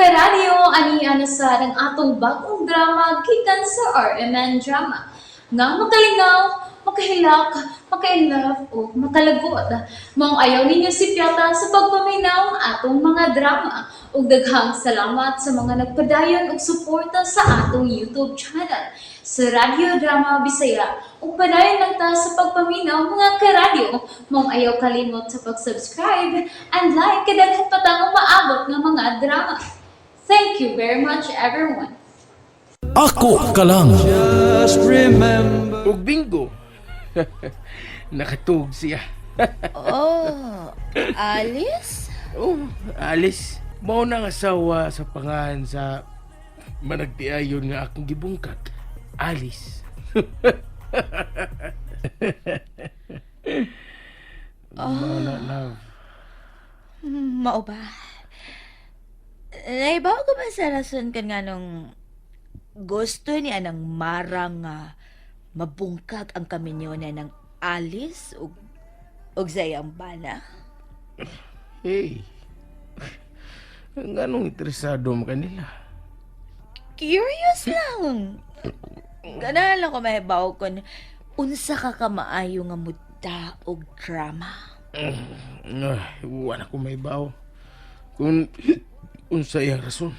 karadyo, aniya na sa ng atong bagong drama gikan sa RMN Drama. Nga makalingaw, makahilak, maka-inlove, o makalagod. Maong ayaw ninyo si Piata sa pagpaminaw ang atong mga drama. Ug daghang salamat sa mga nagpadayon ug suporta sa atong YouTube channel sa Radyo Drama Bisaya. Ug padayon lang ta sa pagpaminaw mga karadyo. Maong ayaw kalimot sa pag-subscribe and like kadaghan pa tang maabot nga mga drama. Thank you very much everyone. Ako ka lang. Ug bingo. Nakatug siya. Oh, Alice? Oh, Alice. Mao nang asawa sa pangalan sa managtiayon nga akong gibungkag. Alice. Mao na love. Mao ba? Naibaw ko ba sa rason kan nga nung gusto ni anang marang mabungkag ang kaminyonan ng Alice ug sayang bana? Hey. Nganong interesado mo kanila? Curious lang. Ganahan lang ko mahibaw kung unsa ka kamaayo nga muta og drama. Wala ko may baw. Kung unsa iyang rason.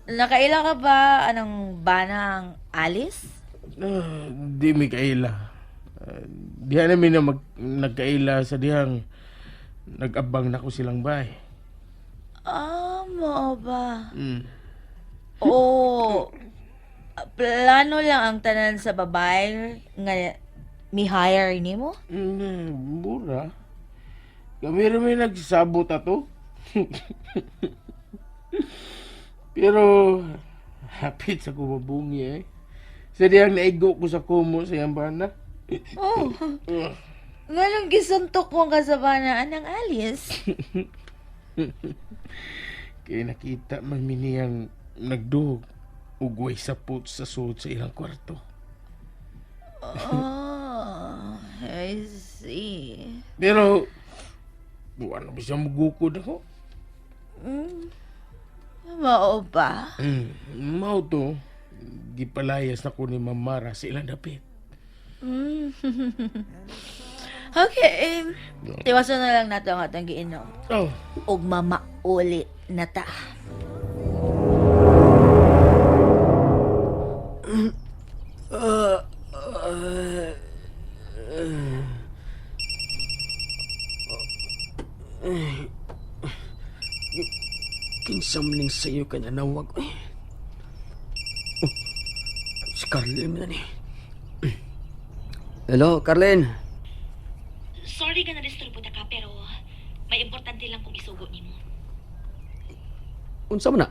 Nakaila ka ba anang banang Alice? Di mi kaila. Diha namin na nagkaila sa dihang nag-abang na ko silang bahay. Mo ba? Mm. Oo. Plano lang ang tanan sa babae nga mi-hire ni mo? Mura. Kami rin may nagsabot ato. Pero hapit sa kumabungi eh. Sa diyang naigo ko sa kumo sa iyang bana. Oh. Nganong gisuntok mo ka sa banaan ng Alice? Kaya nakita man miniyang nagduhog ugway sapot sa suot sa ilang kwarto. Oh, I see. Pero buwan na ba siya magukod ako? Mao ba? Mao to, gipalayas na ko ni Mamara sa ilang dapit. Okay. Tiwasan na lang nato ang atong giinom. Oh, Ug mamauli na ta. Kinsamling sa'yo ka na nawag. Oh, si Carlin na ni. Hello, Carlin. Sorry ka na disturbo ta ka, pero may importante lang kong isugo nimo. Unsa man na?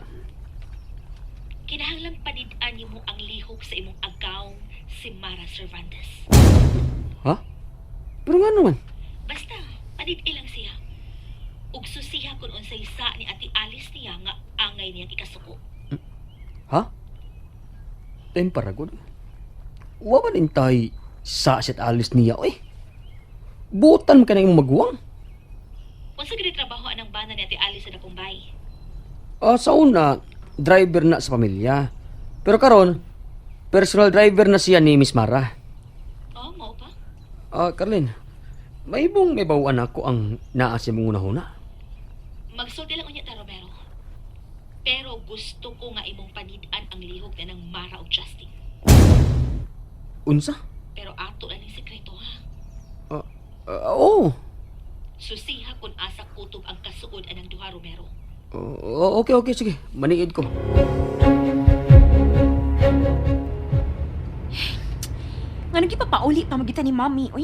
Kinahanglan panid-an nimo ang lihok sa imong agaw si Mara Cervantes. Ha? Pero nga naman. Basta, panid-i lang siya. Ug susiha kung unsay sa ni Ate Alice niya nga angay niyang ikasuko. Ha? Time para gud. Wa man intay sa set alis niya oy. Butan ka na yung magwang. Unsa gid trabaho anang bana ni Ate Alice sa dakong bay? Sa una, driver na sa pamilya. Pero karon, personal driver na siya ni Miss Mara. Oh, mao pa? Carlin, may bawaan ako ang naa siya mong unahuna. Magsulti lang unya ta, Romero. Pero gusto ko nga imong panid-an ang lihok na ng Mara ug Justin. Unsa? Pero ato lang ning sekreto ha. Oo. Susiha kung asa kutob ang kasuod anang duha, Romero. Okay, sige. Maniid ko. Nga nagpapauli pa magita ni Mommy, uy.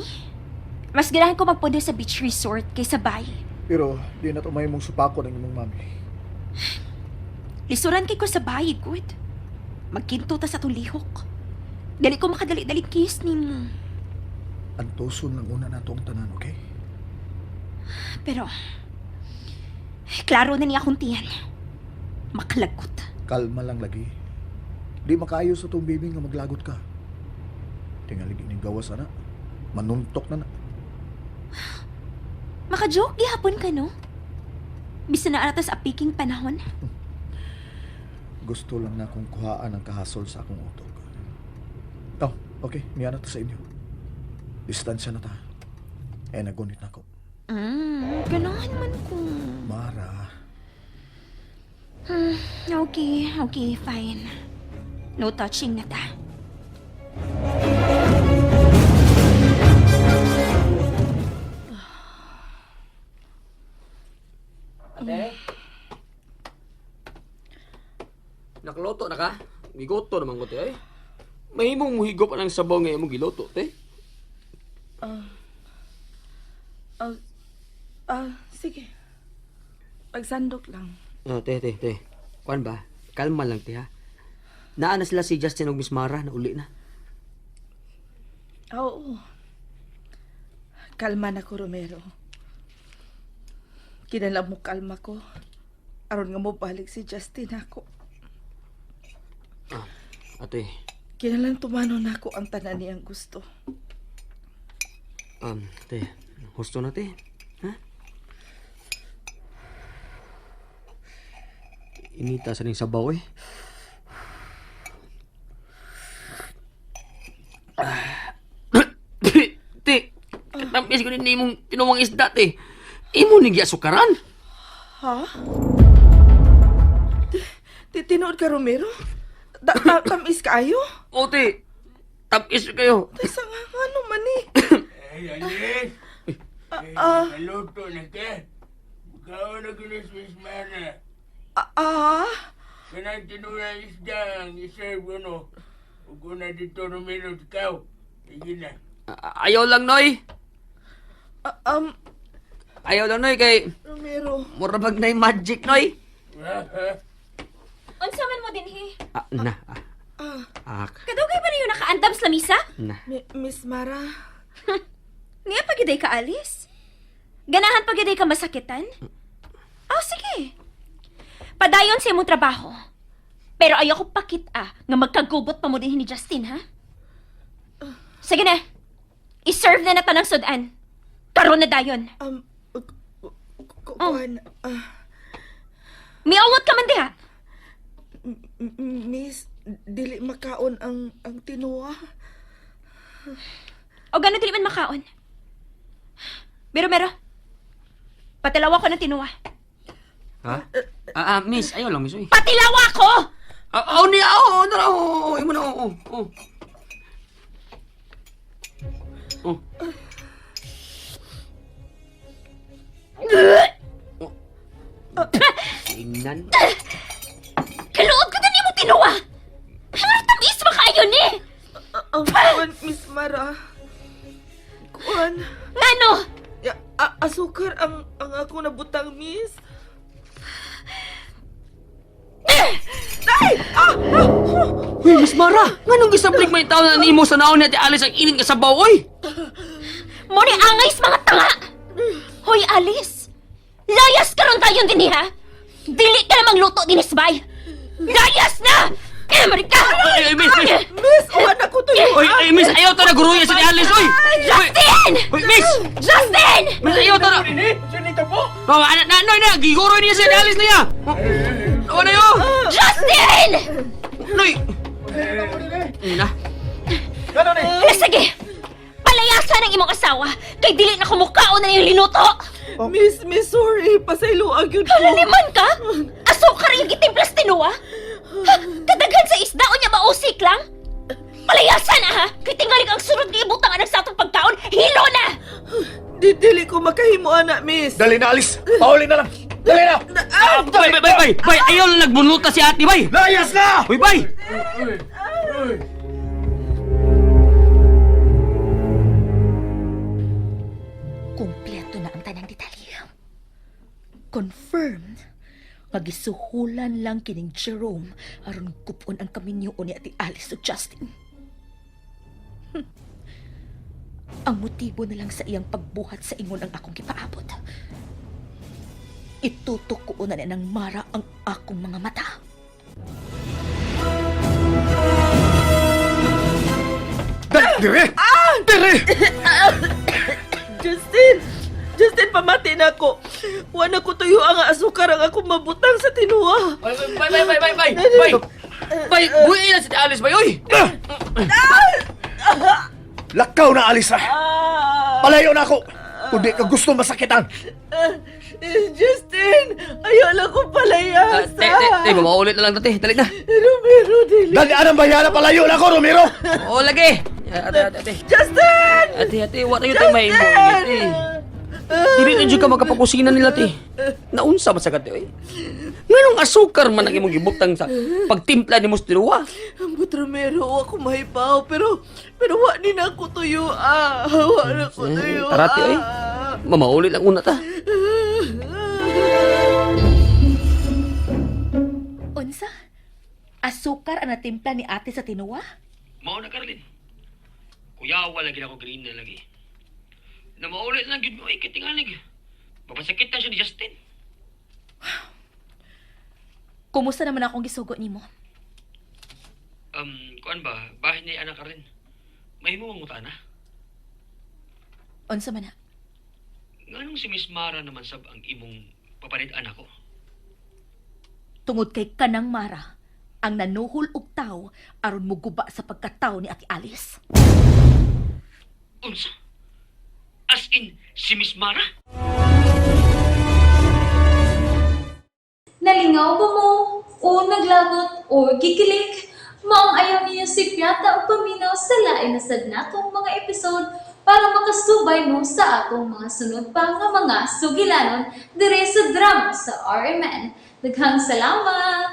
Mas ganahan ko magpunta sa beach resort kaysa bay. Pero di na tumay mong supako ng imong mami. Lisuran kay ko sa bay, good. Magkinto ta sa tulihok. Dali ko makadali-dali kiss ni mo. Antoson lang una na to ang tanan, okay? Pero, klaro na niya akong tiyan. Makalagot. Kalma lang lagi. Di makaayo sa tong baby nga maglagot ka. Tingalig ining gawas na. Manuntok na na. Maka-joke gihapon ka, no? Bisan na atas apiking panahon. Gusto lang na akong kuhaan ang kahasol sa akong utog. Oh, okay. Miya na to sa inyo. Distansya na ta. Nagunit na ako. Ganahan man ko. Mara, Okay, fine. No touching na ta. Nakaloto na ka? Gigoto naman ko, te, ay. Mahimong muhigop ang sabaw nga imong giloto, te. Sige. Pagsandok lang. Te. Kuan ba? Kalma lang, te, ha? Naa na sila si Justin o Miss Mara na uli na. Oo. Kalma na ko, Romero. Kinala mo kalma ko. Aron nga mo balik si Justin ako. Ate, Kinalang tumano na ako ang tanan niyang gusto. te, husto na, te. Ha? Inita sa ning sabaw, eh. Te, katamis ko din imong tinuwang isda, te. Imo ni gyasukaran. Ha? Tinood ka, Romero? Tamis kayo? O, te, tapis kayo. Sa nga ano man eh. Alis! Naluto na ka. Ikaw na kunis Miss Mara. Kanang tinura isda ang iserve ano. Huwag na dito Romero ikaw. Sige na. Ayaw lang, Noy. Ayaw lang, Noy, kay Romero. murabag na yung magic, Noy. Unsa man mo din, he? Kadugay ba niyo nakaandam sa lamisa? Miss Mara. Niya pagiday ka alis? Ganahan pagiday ka masakitan? Sige. Padayon sa imong trabaho. Pero ayoko pakita nga magkagubot pa mo din ni Justin, ha? Sige na. I-serve na tanang sudan. Karon na dayon. Kuan. Miawat ka man diha. Miss, dili makaon ang tinuwa. O gano'n dili man makaon. Mero. Patilawa ko ng tinuwa. Ha? Miss, ayaw lang, Miss, oy. Patilawa ko! Imo na, Tingnan. Kaluod ko na mo tinuwa! Halar tamis makaayon ni! Kuan, Miss Mara. Kuan. Ngano? Asukar ang ako nabutang, Miss. Uy, Miss Mara! Nganong gisablik may tao na nimo sa naon ni Ate Alice ang init ka sa baw, oy? Mo ni angay sa mga tanga! Hoy, Alice! Layas ka ron tayon din ha! Dili ka namang luto din isbay! Layas na! Amerika! Ay, Miss! Miss, uwan ako to yun. Oy, Miss, ayaw to na guruya sa ni Alice, oy! Justin! Oy, Miss! Justin! Miss, ayaw to na! Sunita po! Oh, na, giguro niya si ni Alice niya! Ano na yun? Justin! Noy! Na. Sige! Palayasan ang imong asawa kay dili na kumukao na yung linuto! Miss, sorry. Pasaylo agad ko. Halaliman ka? Asukar yung gitimplas tinuwa? Kadaghan sa isda o niya mausik lang? Palayasan na ha! Kay tingali ang sunod nga ibutang anak sa atong pagkaon, hilo na! Dili ko makahimo, anak, Miss. dali na, Alice. Pauli na lang. Dali na. Bay! Ayaw lang nagbunluta si ate, bay! Layas na! Uy, bay! Kompleto na ang tanang detalye. Confirmed nga gisuhulan lang kining Jerome aron kupon ang kaminyo ni Ate Alice o Justin. Ang motibo na lang sa iyang pagbuhat sa ingon ang akong gipaabot. Itutok ko na ng Mara ang akong mga mata. Dire! Dire! Justin, pamati na ako. Wala ko tuyo ang asukar ang akong mabutang sa tinuwa. Bay! Bay, buhay na si Alice, bay, oy! Lakaw na, Alisa! Palayo na ako! Kung di ka gusto masakitan! Justin, ayaw lang ko palayasa. Mamaulit na lang dati. Dali na. Romero, dili. Dali, anong bayana? Palayo na ako, Romero! Oo, lagi. Ate. Justin! Ate, wala yun tayo may mo. Ate. Dili na dyan ka magkapakusinan nila, te. Naunsa ba sa kate, oy? Nganong asukar man ang imong gibutang sa pagtimpla ni Mustiruwa? Ambot Romero, ako mahibaw, pero wa ni na ako tuyo. Wa na ko tuyo. Tarati, oy. Mamaulit lang una ta. Unsa? Asukar ang natimpla ni ate sa tinuwa? Mao na, Carlin. Kuyawa lagi na ako green na lagi. Na maulit lang yun mo ay katingalig. Mapasakit na siya ni Justin. Kumusta naman akong gisugo nimo? Kuan ba? Bahay ni anak Carlin. May mo manguta na. Unsa man na? Nganong si Miss Mara naman sab ang imong papanid-an ako? Tungod kay kanang Mara, ang nanuhol og taw aron muguba sa pagkataw ni Ate Alice. Unsa? As in, si Miss Mara? Nalingaw ba mo? O naglagot? O gikilig? Maong ayaw niya si Piata o paminaw sa lain na sad natong mga episode para makasubay mo sa atong mga sunod pa nga mga sugilanon dire sa drama sa RMN. Daghang salamat!